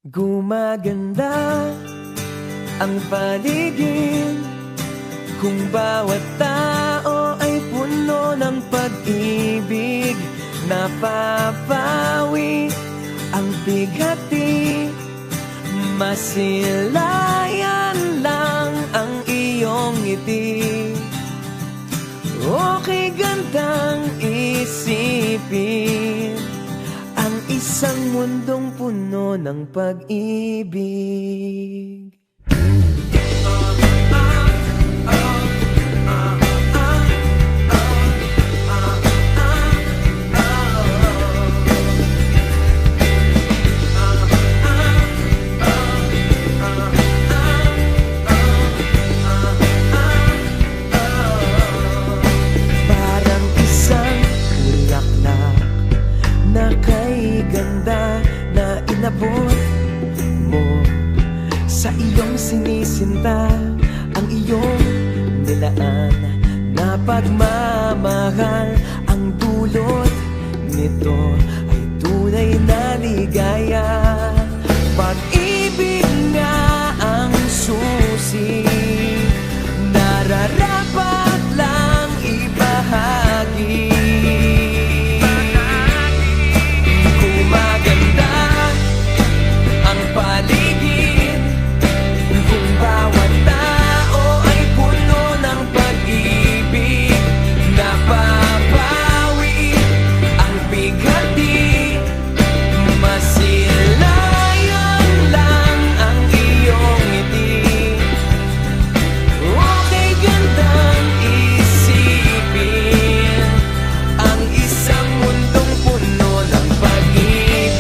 Gumaganda ang paligid kung bawat tao ay puno ng pag-ibig. Napapawi ang bighati, masilayan lang ang iyong ngiti. Okay gandang isipin ang isang mundong puno ng pag-ibig. Parang isang bulaklak na kay ganda na inabot mo sa iyong sinisinta, ang iyong nilaan na pagmamahal. Ang dulot nito ay tunay na ligaya. Pag-ibig nga ang susi, nararapat lang ibahagi. Gumaganda ang paligid kung bawat tao ay puno ng pag-ibig. Napapawi ang bighati, masilayan lang ang iyong ngiti. Okay gandang isipin ang isang mundong puno ng pag-ibig.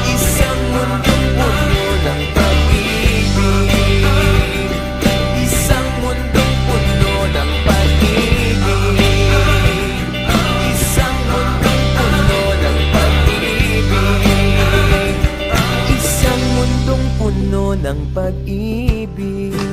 Isang mundong puno ng pag-ibig. Isang mundong puno ng pag-ibig. Isang mundong puno ng pag-ibig. Isang mundong puno ng pag-ibig.